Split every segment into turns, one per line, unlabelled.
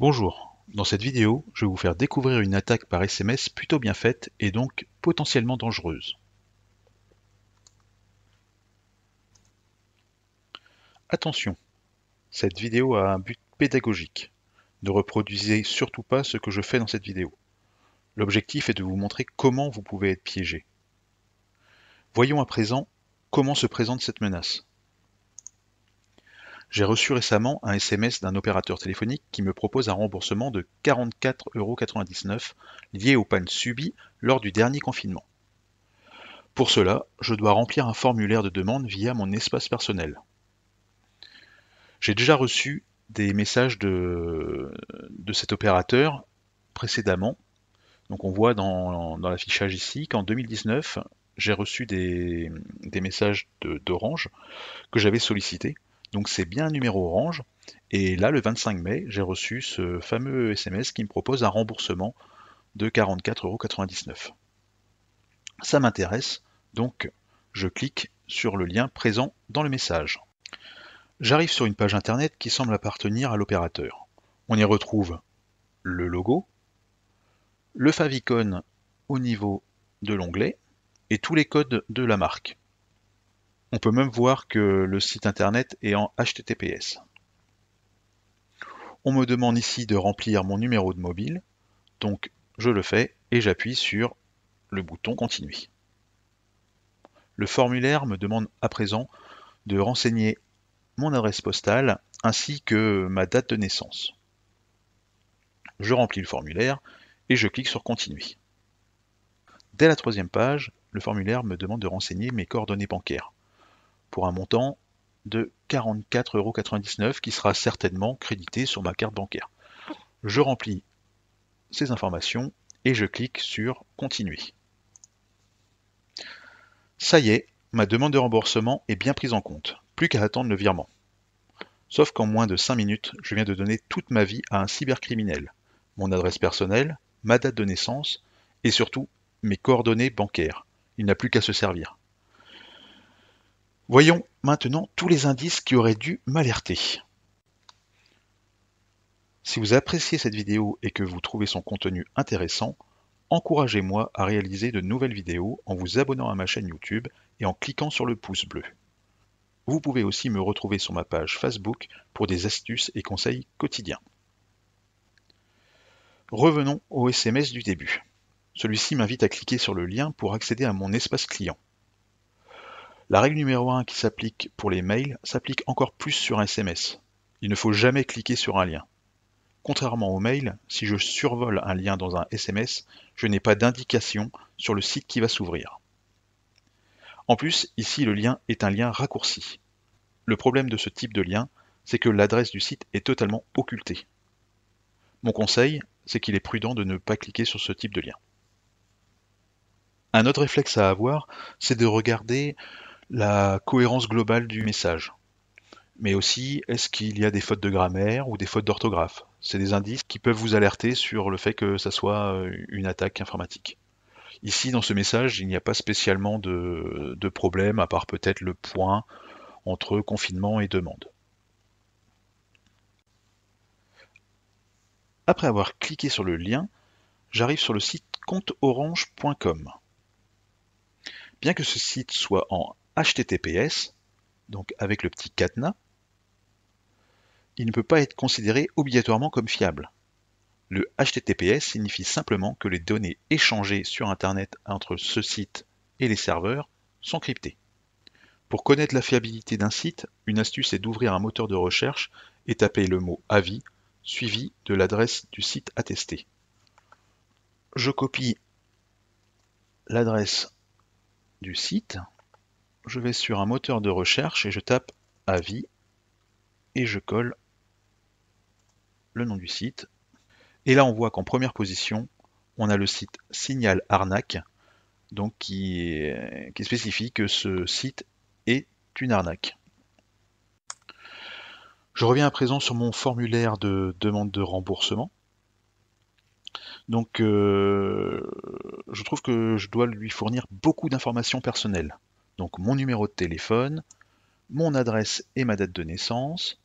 Bonjour, dans cette vidéo, je vais vous faire découvrir une attaque par SMS plutôt bien faite et donc potentiellement dangereuse. Attention, cette vidéo a un but pédagogique. Ne reproduisez surtout pas ce que je fais dans cette vidéo. L'objectif est de vous montrer comment vous pouvez être piégé. Voyons à présent comment se présente cette menace. J'ai reçu récemment un SMS d'un opérateur téléphonique qui me propose un remboursement de 44,99 € lié aux pannes subies lors du dernier confinement. Pour cela, je dois remplir un formulaire de demande via mon espace personnel. J'ai déjà reçu des messages de cet opérateur précédemment. Donc on voit dans l'affichage ici qu'en 2019, j'ai reçu des messages d'Orange que j'avais sollicités. Donc c'est bien un numéro Orange. Et là, le 25 mai, j'ai reçu ce fameux SMS qui me propose un remboursement de 44,99 €. Ça m'intéresse, donc je clique sur le lien présent dans le message. J'arrive sur une page internet qui semble appartenir à l'opérateur. On y retrouve le logo, le favicon au niveau de l'onglet et tous les codes de la marque. On peut même voir que le site internet est en HTTPS. On me demande ici de remplir mon numéro de mobile, donc je le fais et j'appuie sur le bouton Continuer. Le formulaire me demande à présent de renseigner mon adresse postale ainsi que ma date de naissance. Je remplis le formulaire et je clique sur Continuer. Dès la troisième page, le formulaire me demande de renseigner mes coordonnées bancaires pour un montant de 44,99 € qui sera certainement crédité sur ma carte bancaire. Je remplis ces informations et je clique sur Continuer. Ça y est, ma demande de remboursement est bien prise en compte, plus qu'à attendre le virement. Sauf qu'en moins de 5 minutes, je viens de donner toute ma vie à un cybercriminel, mon adresse personnelle, ma date de naissance et surtout mes coordonnées bancaires. Il n'a plus qu'à se servir. Voyons maintenant tous les indices qui auraient dû m'alerter. Si vous appréciez cette vidéo et que vous trouvez son contenu intéressant, encouragez-moi à réaliser de nouvelles vidéos en vous abonnant à ma chaîne YouTube et en cliquant sur le pouce bleu. Vous pouvez aussi me retrouver sur ma page Facebook pour des astuces et conseils quotidiens. Revenons au SMS du début. Celui-ci m'invite à cliquer sur le lien pour accéder à mon espace client. La règle numéro 1 qui s'applique pour les mails s'applique encore plus sur un SMS. Il ne faut jamais cliquer sur un lien. Contrairement aux mails, si je survole un lien dans un SMS, je n'ai pas d'indication sur le site qui va s'ouvrir. En plus, ici le lien est un lien raccourci. Le problème de ce type de lien, c'est que l'adresse du site est totalement occultée. Mon conseil, c'est qu'il est prudent de ne pas cliquer sur ce type de lien. Un autre réflexe à avoir, c'est de regarder la cohérence globale du message. Mais aussi, est-ce qu'il y a des fautes de grammaire ou des fautes d'orthographe? C'est des indices qui peuvent vous alerter sur le fait que ça soit une attaque informatique. Ici, dans ce message, il n'y a pas spécialement de problème, à part peut-être le point entre confinement et demande. Après avoir cliqué sur le lien, j'arrive sur le site compteorange.com. Bien que ce site soit en HTTPS, donc avec le petit cadenas, il ne peut pas être considéré obligatoirement comme fiable. Le HTTPS signifie simplement que les données échangées sur Internet entre ce site et les serveurs sont cryptées. Pour connaître la fiabilité d'un site, une astuce est d'ouvrir un moteur de recherche et taper le mot avis suivi de l'adresse du site attesté. Je copie l'adresse du site, je vais sur un moteur de recherche et je tape avis et je colle le nom du site. Et là, on voit qu'en première position, on a le site Signal Arnaque, donc qui spécifie que ce site est une arnaque. Je reviens à présent sur mon formulaire de demande de remboursement. Donc, je trouve que je dois lui fournir beaucoup d'informations personnelles. Donc, mon numéro de téléphone, mon adresse et ma date de naissance,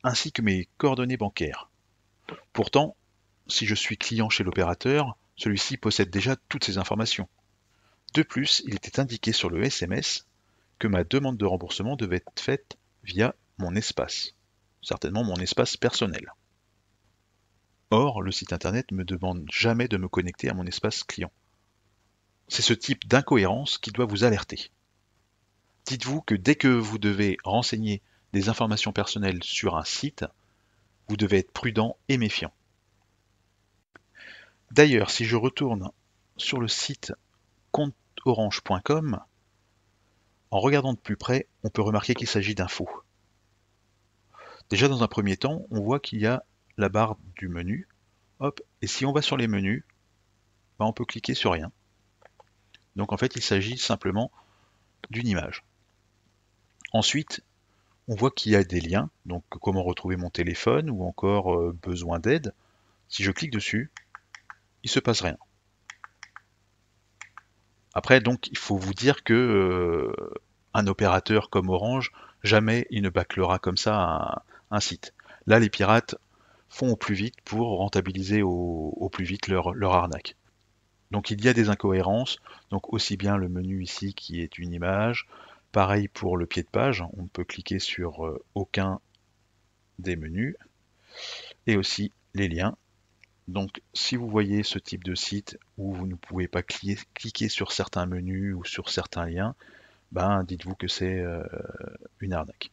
ainsi que mes coordonnées bancaires. Pourtant, si je suis client chez l'opérateur, celui-ci possède déjà toutes ces informations. De plus, il était indiqué sur le SMS que ma demande de remboursement devait être faite via mon espace, certainement mon espace personnel. Or, le site internet ne me demande jamais de me connecter à mon espace client. C'est ce type d'incohérence qui doit vous alerter. Dites-vous que dès que vous devez renseigner des informations personnelles sur un site, vous devez être prudent et méfiant. D'ailleurs, si je retourne sur le site compteorange.com, en regardant de plus près, on peut remarquer qu'il s'agit d'un faux. Déjà dans un premier temps, on voit qu'il y a la barre du menu. Hop, et si on va sur les menus, on peut cliquer sur rien. Donc en fait, il s'agit simplement d'une image. Ensuite, on voit qu'il y a des liens, donc comment retrouver mon téléphone ou encore besoin d'aide. Si je clique dessus, il ne se passe rien. Après, donc, il faut vous dire que un opérateur comme Orange, jamais il ne bâclera comme ça un site. Là, les pirates font au plus vite pour rentabiliser au plus vite leur arnaque. Donc il y a des incohérences, donc aussi bien le menu ici qui est une image, pareil pour le pied de page, on ne peut cliquer sur aucun des menus, et aussi les liens. Donc si vous voyez ce type de site où vous ne pouvez pas cliquer sur certains menus ou sur certains liens, dites-vous que c'est une arnaque.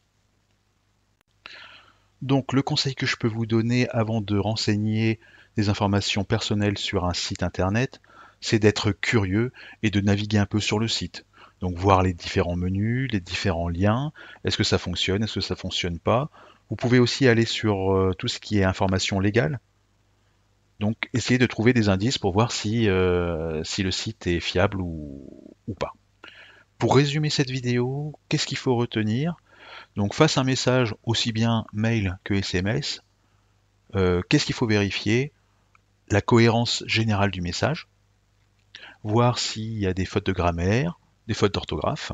Donc le conseil que je peux vous donner avant de renseigner des informations personnelles sur un site internet, c'est d'être curieux et de naviguer un peu sur le site. Donc voir les différents menus, les différents liens, est-ce que ça fonctionne, est-ce que ça fonctionne pas. Vous pouvez aussi aller sur tout ce qui est information légale. Donc essayez de trouver des indices pour voir si le site est fiable ou pas. Pour résumer cette vidéo, qu'est-ce qu'il faut retenir? Donc face à un message aussi bien mail que SMS, qu'est-ce qu'il faut vérifier? La cohérence générale du message, voir s'il y a des fautes de grammaire, des fautes d'orthographe.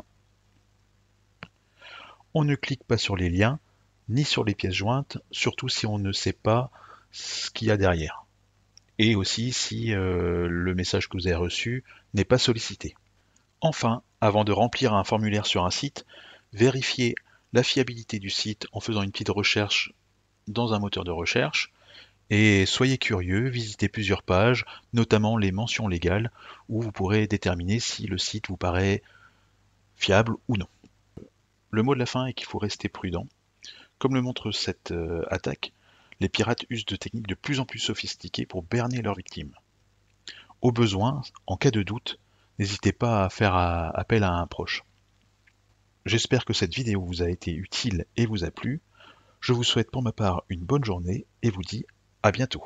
On ne clique pas sur les liens, ni sur les pièces jointes, surtout si on ne sait pas ce qu'il y a derrière. Et aussi si le message que vous avez reçu n'est pas sollicité. Enfin, avant de remplir un formulaire sur un site, vérifiez la fiabilité du site en faisant une petite recherche dans un moteur de recherche. Et soyez curieux, visitez plusieurs pages, notamment les mentions légales, où vous pourrez déterminer si le site vous paraît fiable ou non. Le mot de la fin est qu'il faut rester prudent. Comme le montre cette attaque, les pirates usent de techniques de plus en plus sophistiquées pour berner leurs victimes. Au besoin, en cas de doute, n'hésitez pas à faire appel à un proche. J'espère que cette vidéo vous a été utile et vous a plu. Je vous souhaite pour ma part une bonne journée et vous dis à bientôt.